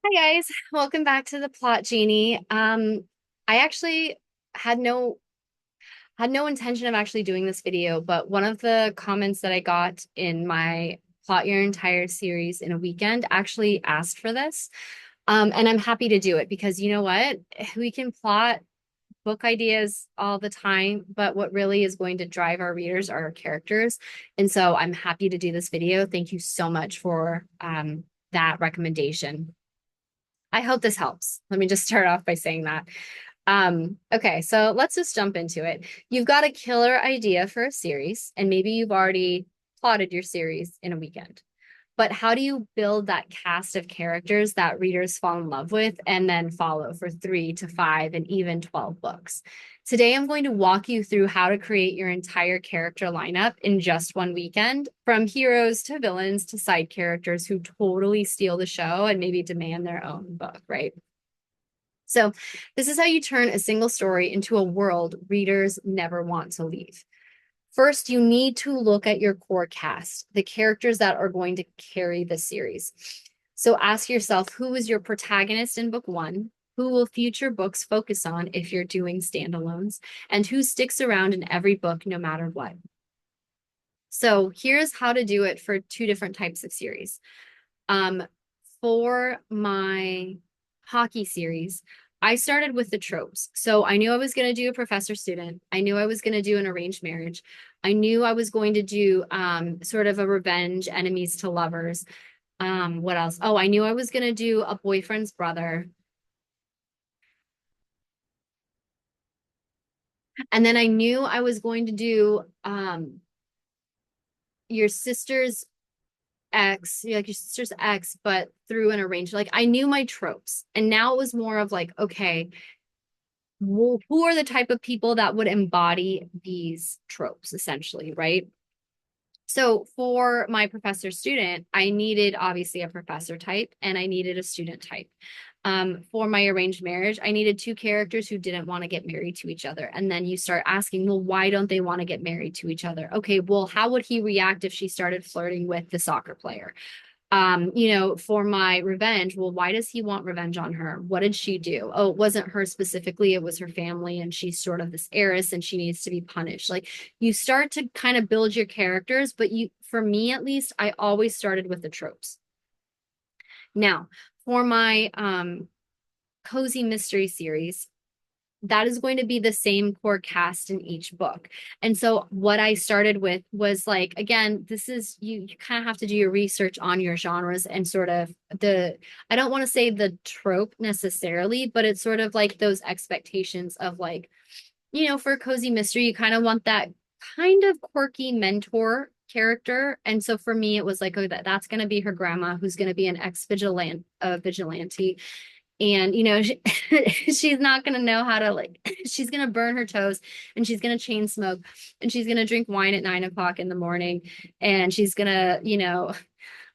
Hi guys, welcome back to the Plot Genie. I actually had no had no intention of actually doing this video, but one of the comments that I got in my Plot Your Entire Series in a Weekend actually asked for this. And I'm happy to do it because you know what? We can plot book ideas all the time, but what really is going to drive our readers are our characters. And so I'm happy to do this video. Thank you so much for that recommendation. I hope this helps. Let me just start off by saying that. Okay, so let's just jump into it. You've got a killer idea for a series, and maybe you've already plotted your series in a weekend. But how do you build that cast of characters that readers fall in love with and then follow for 3 to 5 and even 12 books? Today, I'm going to walk you through how to create your entire character lineup in just one weekend, from heroes to villains to side characters who totally steal the show and maybe demand their own book, right? So, this is how you turn a single story into a world readers never want to leave. First, you need to look at your core cast, the characters that are going to carry the series. So ask yourself, who is your protagonist in book one? Who will future books focus on if you're doing standalones? And who sticks around in every book no matter what? So here's how to do it for two different types of series. Um, for my hockey series, I started with the tropes. So I knew I was going to do a professor student. I knew I was going to do an arranged marriage. I knew I was going to do sort of a revenge, enemies to lovers. What else? Oh, I knew I was going to do a boyfriend's brother. And then I knew I was going to do your sister's ex, like your sister's ex, but through an arranged, like I knew my tropes. And now it was more of like, okay, who are the type of people that would embody these tropes essentially, right? So for my professor student, I needed obviously a professor type and I needed a student type. For my arranged marriage, I needed two characters who didn't want to get married to each other. And then you start asking, well, why don't they want to get married to each other? Okay, well, how would he react if she started flirting with the soccer player? For my revenge, well, why does he want revenge on her? What did she do? Oh, it wasn't her specifically, it was her family, and she's sort of this heiress and she needs to be punished. Like you start to kind of build your characters, but for me at least, I always started with the tropes. Now, for my cozy mystery series, that is going to be the same core cast in each book. And so what I started with was like, again, this is you kind of have to do your research on your genres and sort of I don't want to say the trope necessarily, but it's sort of like those expectations of like, for cozy mystery, you kind of want that kind of quirky mentor character. And so for me, it was like, oh, that's going to be her grandma, who's going to be an vigilante, and she's not going to know how to like she's going to burn her toes and she's going to chain smoke and she's going to drink wine at 9 o'clock in the morning, and she's going to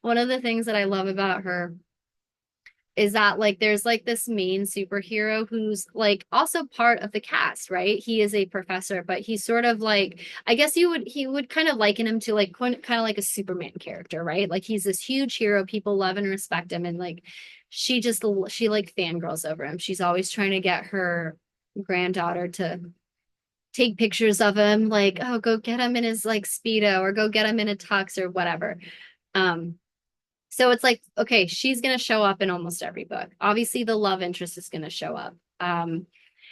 one of the things that I love about her is that like there's like this main superhero who's like also part of the cast, right? He is a professor, but he's sort of like, I guess he would kind of liken him to like kind of like a Superman character, right? Like he's this huge hero, people love and respect him, and like she like fangirls over him. She's always trying to get her granddaughter to take pictures of him, like, oh, go get him in his like speedo or go get him in a tux or whatever. um so it's like, okay, she's going to show up in almost every book. Obviously, the love interest is going to show up. And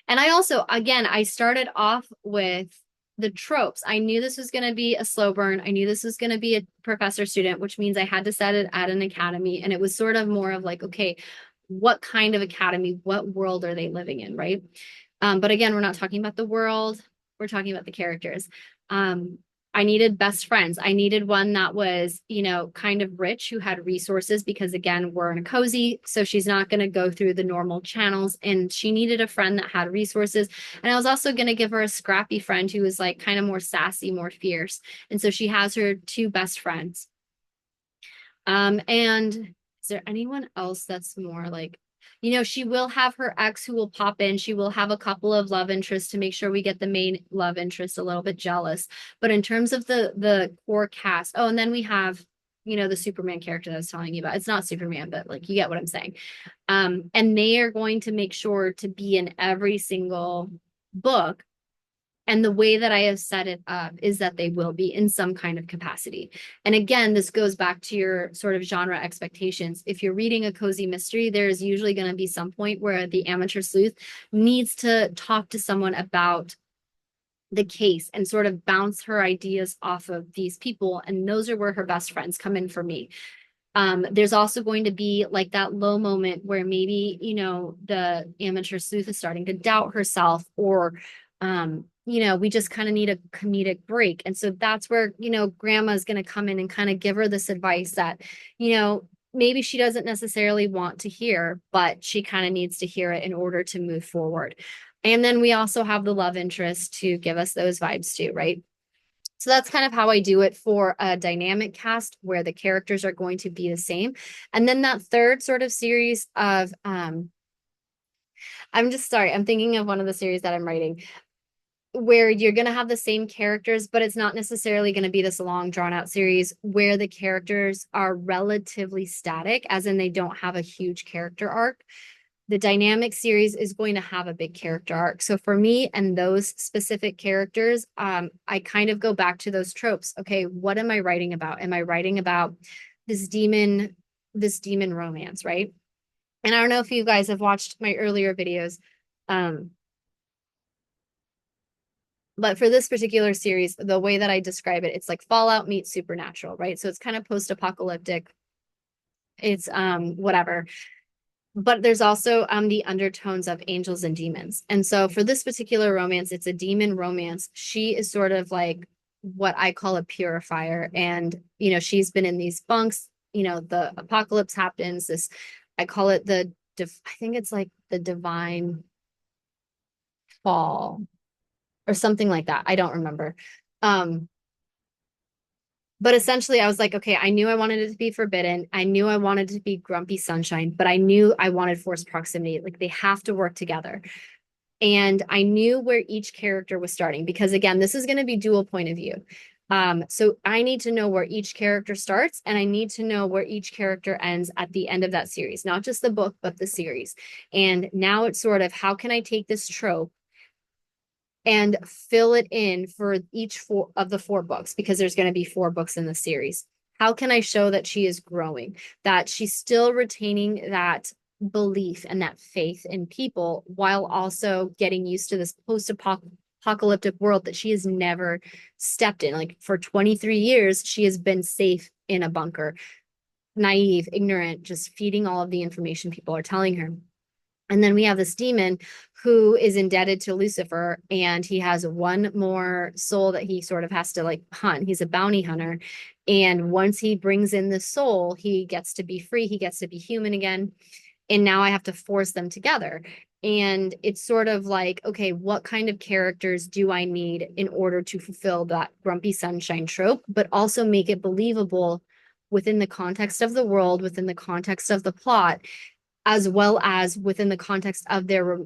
I also, again, I started off with the tropes. I knew this was going to be a slow burn. I knew this was going to be a professor student, which means I had to set it at an academy. And it was sort of more of like, okay, what kind of academy, what world are they living in, right? But again, we're not talking about the world, we're talking about the characters. Um, I needed best friends. I needed one that was, kind of rich, who had resources, because again, we're in a cozy, so she's not going to go through the normal channels. And she needed a friend that had resources. And I was also going to give her a scrappy friend who was like kind of more sassy, more fierce. And so she has her two best friends. And is there anyone else that's more like, she will have her ex who will pop in. She will have a couple of love interests to make sure we get the main love interest a little bit jealous. But in terms of the core cast, oh, and then we have the Superman character that I was telling you about. It's not Superman, but like you get what I'm saying. And they are going to make sure to be in every single book. And the way that I have set it up is that they will be in some kind of capacity. And again, this goes back to your sort of genre expectations. If you're reading a cozy mystery, there's usually going to be some point where the amateur sleuth needs to talk to someone about the case and sort of bounce her ideas off of these people. And those are where her best friends come in for me. There's also going to be like that low moment where maybe, the amateur sleuth is starting to doubt herself, or, we just kind of need a comedic break. And so that's where, grandma's going to come in and kind of give her this advice that, maybe she doesn't necessarily want to hear, but she kind of needs to hear it in order to move forward. And then we also have the love interest to give us those vibes too, right? So that's kind of how I do it for a dynamic cast where the characters are going to be the same. And then that third sort of series of I'm just sorry, I'm thinking of one of the series that I'm writing where you're going to have the same characters, but it's not necessarily going to be this long drawn out series where the characters are relatively static, as in they don't have a huge character arc. The dynamic series is going to have a big character arc. So for me and those specific characters, I kind of go back to those tropes. Okay, what am I writing about? Am I writing about this demon romance, right? And I don't know if you guys have watched my earlier videos, but for this particular series, the way that I describe it, it's like Fallout meets Supernatural, right? So it's kind of post-apocalyptic. It's whatever. But there's also the undertones of angels and demons. And so for this particular romance, it's a demon romance. She is sort of like what I call a purifier. And, she's been in these bunks, the apocalypse happens. I call it I think it's like the divine fall or something like that. I don't remember. But essentially, I was like, okay, I knew I wanted it to be forbidden. I knew I wanted it to be grumpy sunshine, but I knew I wanted forced proximity. Like they have to work together. And I knew where each character was starting because, again, this is going to be dual point of view. So I need to know where each character starts, and I need to know where each character ends at the end of that series, not just the book, but the series. And now it's sort of how can I take this trope and fill it in for each four of the four books, because there's going to be four books in the series. How can I show that she is growing, that she's still retaining that belief and that faith in people while also getting used to this post-apocalyptic world that she has never stepped in? Like for 23 years, she has been safe in a bunker, naive, ignorant, just feeding all of the information people are telling her. And then we have this demon who is indebted to Lucifer, and he has one more soul that he sort of has to like hunt. He's a bounty hunter. And once he brings in the soul, he gets to be free. He gets to be human again. And now I have to force them together. And it's sort of like, okay, what kind of characters do I need in order to fulfill that grumpy sunshine trope, but also make it believable within the context of the world, within the context of the plot, as well as within the context of their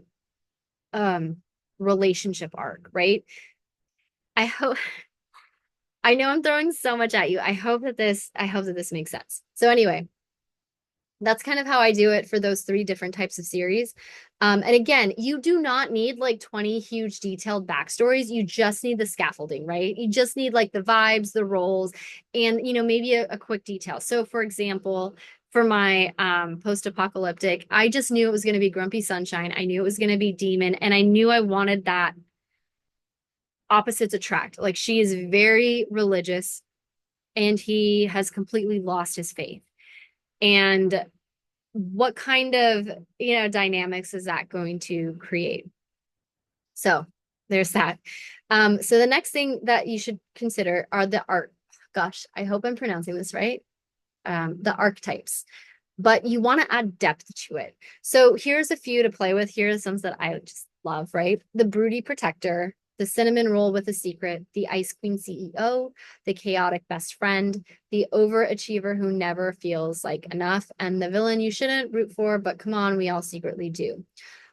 relationship arc, right? I hope I know I'm throwing so much at you. I hope that this makes sense. So anyway, that's kind of how I do it for those three different types of series. And again, you do not need like 20 huge detailed backstories. You just need the scaffolding, right? You just need like the vibes, the roles, and maybe a quick detail. So for example, for my post-apocalyptic, I just knew it was going to be grumpy sunshine. I knew it was going to be demon, and I knew I wanted that opposites attract. Like she is very religious and he has completely lost his faith. And what kind of, dynamics is that going to create? So there's that. So the next thing that you should consider are the gosh, I hope I'm pronouncing this right. The archetypes, but you want to add depth to it. So here's a few to play with. Here are some that I just love, right? The broody protector, the cinnamon roll with a secret, the ice queen CEO, the chaotic best friend, the overachiever who never feels like enough, and the villain you shouldn't root for, but come on, we all secretly do.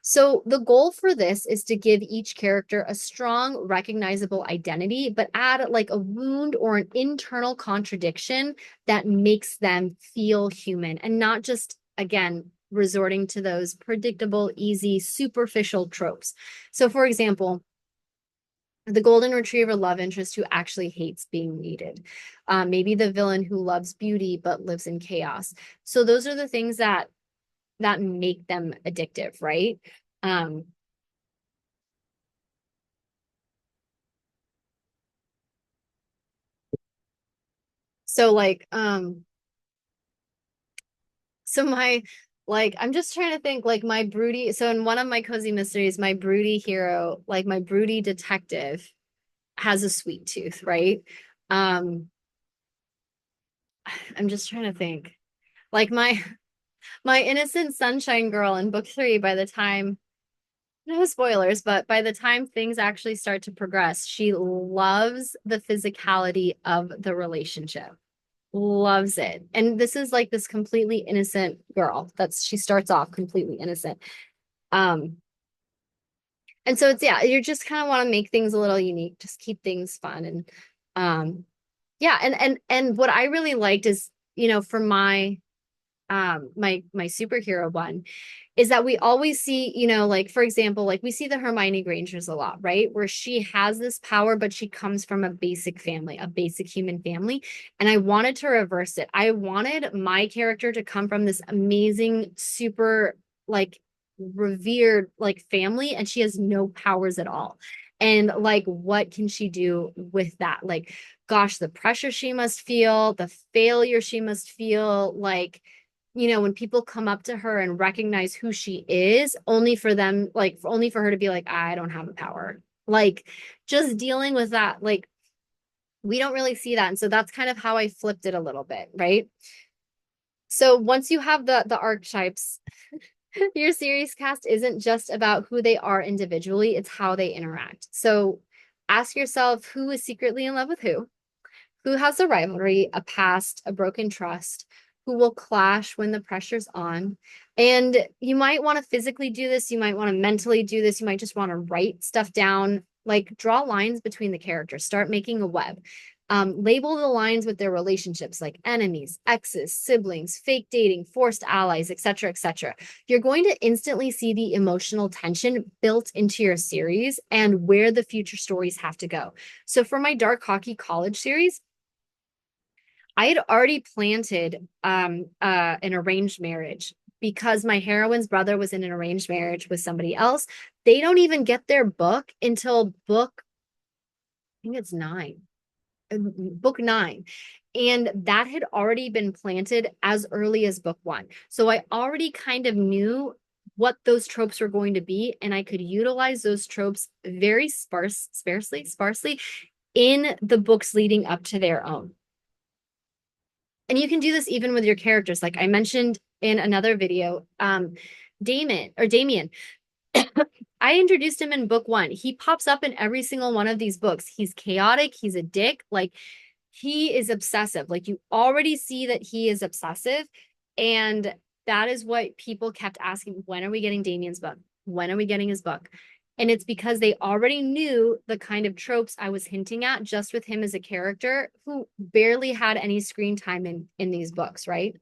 So the goal for this is to give each character a strong, recognizable identity, but add like a wound or an internal contradiction that makes them feel human and not just, again, resorting to those predictable, easy, superficial tropes. So, for example, the golden retriever love interest who actually hates being needed. Maybe the villain who loves beauty but lives in chaos. So those are the things that make them addictive, right? Um, so like so my like I'm just trying to think like my broody, so in one of my cozy mysteries, my broody hero, like my broody detective has a sweet tooth, right? Um, I'm just trying to think. Like my innocent sunshine girl in book 3, by the time, no spoilers, but by the time things actually start to progress, she loves the physicality of the relationship. Loves it. And this is like this completely innocent girl. That's she starts off completely innocent. Um, and so it's yeah, you just kind of want to make things a little unique, just keep things fun. And yeah, and what I really liked is, for my superhero one is that we always see, like for example, like we see the Hermione Grangers a lot, right? Where she has this power, but she comes from a basic family, a basic human family. And I wanted to reverse it. I wanted my character to come from this amazing, super like revered like family, and she has no powers at all. And like, what can she do with that? Like, gosh, the pressure she must feel, the failure she must feel, like, when people come up to her and recognize who she is, only for them, like, only for her to be like, I don't have the power. Like, just dealing with that, like, we don't really see that. And so that's kind of how I flipped it a little bit, right? So once you have the archetypes, your series cast isn't just about who they are individually, it's how they interact. So ask yourself who is secretly in love with who has a rivalry, a past, a broken trust, who will clash when the pressure's on. And you might want to physically do this, you might want to mentally do this, you might just want to write stuff down, like draw lines between the characters, start making a web. Label the lines with their relationships like enemies, exes, siblings, fake dating, forced allies, etc., etc. You're going to instantly see the emotional tension built into your series and where the future stories have to go. So for my Dark Hockey College series, I had already planted an arranged marriage because my heroine's brother was in an arranged marriage with somebody else. They don't even get their book until book, I think it's 9, book 9. And that had already been planted as early as book 1. So I already kind of knew what those tropes were going to be, and I could utilize those tropes very sparsely in the books leading up to their own. And you can do this even with your characters. Like I mentioned in another video, Damien. I introduced him in book 1. He pops up in every single one of these books. He's chaotic. He's a dick. Like he is obsessive. Like you already see that he is obsessive. And that is what people kept asking. When are we getting Damien's book? When are we getting his book? And it's because they already knew the kind of tropes I was hinting at just with him as a character who barely had any screen time in these books, right?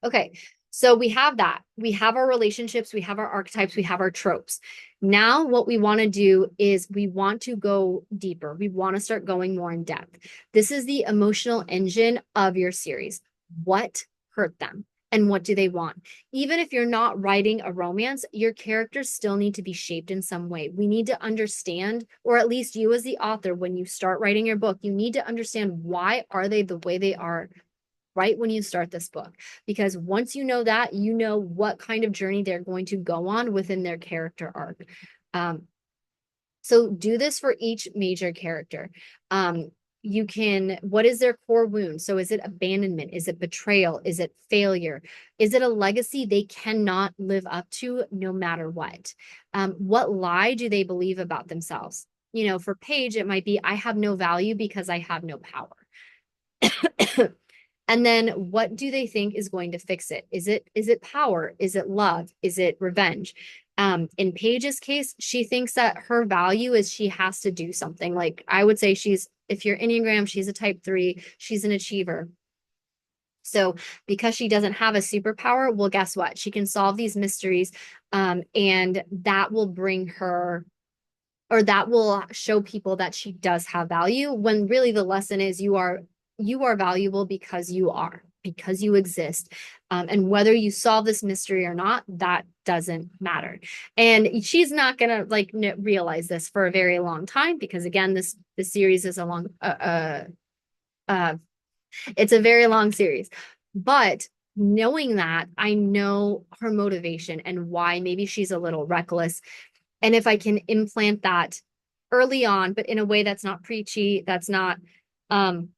Okay. So we have that. We have our relationships, we have our archetypes, we have our tropes. Now, what we want to do is we want to go deeper. We want to start going more in depth. This is the emotional engine of your series. What hurt them? And what do they want? Even if you're not writing a romance, your characters still need to be shaped in some way. We need to understand, or at least you as the author, when you start writing your book, you need to understand why are they the way they are right when you start this book. Because once you know that, you know what kind of journey they're going to go on within their character arc. Um, so do this for each major character. You can, what is their core wound? So is it abandonment? Is it betrayal? Is it failure? Is it a legacy they cannot live up to no matter what? What lie do they believe about themselves? For Paige, it might be, I have no value because I have no power. And then what do they think is going to fix it? Is it power? Is it love? Is it revenge? In Paige's case, she thinks that her value is she has to do something. Like I would say if you're Enneagram, she's a type 3, she's an achiever. So because she doesn't have a superpower, well, guess what? She can solve these mysteries, and that will bring her, or that will show people that she does have value, when really the lesson is you are valuable because you exist. And whether you solve this mystery or not, that doesn't matter. And she's not gonna like realize this for a very long time, because again, this series is a long uh it's a very long series. But knowing that, I know her motivation and why maybe she's a little reckless. And if I can implant that early on, but in a way that's not preachy, that's not um,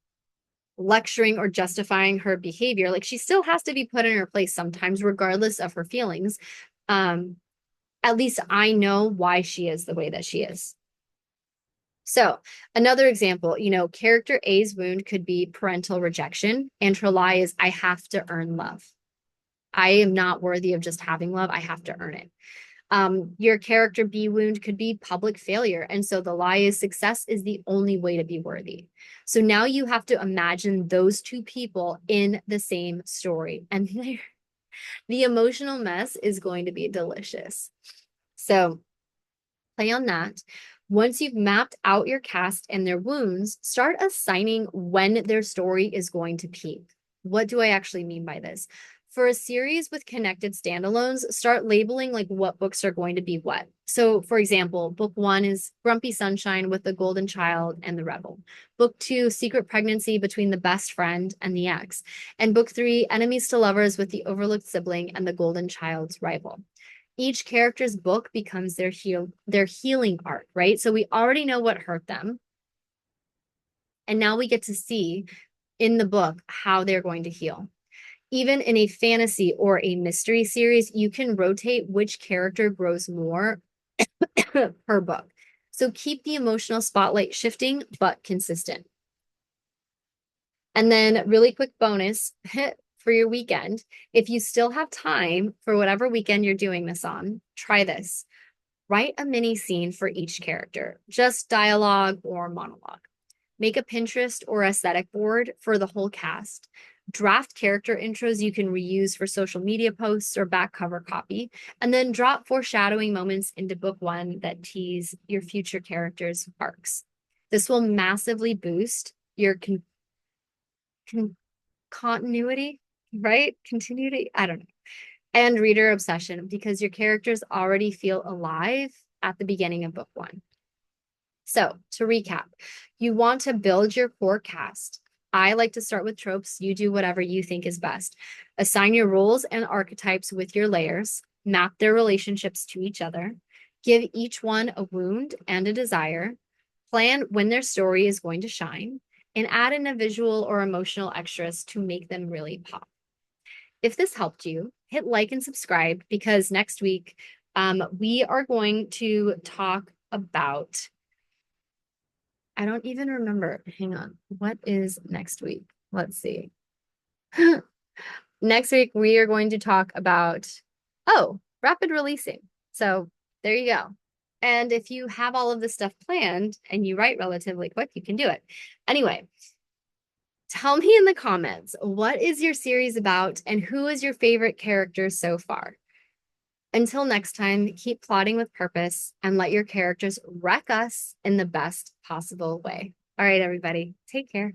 lecturing or justifying her behavior, like she still has to be put in her place sometimes, regardless of her feelings. Um, at least I know why she is the way that she is. So, another example, character A's wound could be parental rejection, and her lie is, I have to earn love. I am not worthy of just having love. I have to earn it. Your character B wound could be public failure. And so the lie is, success is the only way to be worthy. So now you have to imagine those two people in the same story, and the emotional mess is going to be delicious. So play on that. Once you've mapped out your cast and their wounds, start assigning when their story is going to peak. What do I actually mean by this? For a series with connected standalones, start labeling like what books are going to be what. So, for example, book 1 is Grumpy Sunshine with the Golden Child and the Rebel. Book 2, Secret Pregnancy between the best friend and the ex. And book 3, Enemies to Lovers with the overlooked sibling and the Golden Child's rival. Each character's book becomes their healing arc, right? So we already know what hurt them. And now we get to see in the book how they're going to heal. Even in a fantasy or a mystery series, you can rotate which character grows more per book. So keep the emotional spotlight shifting, but consistent. And then, really quick bonus for your weekend. If you still have time for whatever weekend you're doing this on, try this. Write a mini scene for each character, just dialogue or monologue. Make a Pinterest or aesthetic board for the whole cast. Draft character intros you can reuse for social media posts or back cover copy, and then drop foreshadowing moments into book 1 that tease your future characters' arcs. This will massively boost your continuity, right? Continuity? I don't know. And reader obsession, because your characters already feel alive at the beginning of book 1. So, to recap, you want to build your core cast. I like to start with tropes. You do whatever you think is best. Assign your roles and archetypes with your layers. Map their relationships to each other. Give each one a wound and a desire. Plan when their story is going to shine. And add in a visual or emotional extras to make them really pop. If this helped you, hit like and subscribe, because next week we are going to talk about, I don't even remember. Hang on. What is next week? Let's see. Next week, we are going to talk about, rapid releasing. So there you go. And if you have all of this stuff planned and you write relatively quick, you can do it. Anyway, tell me in the comments, what is your series about and who is your favorite character so far? Until next time, keep plotting with purpose and let your characters wreck us in the best possible way. All right, everybody, take care.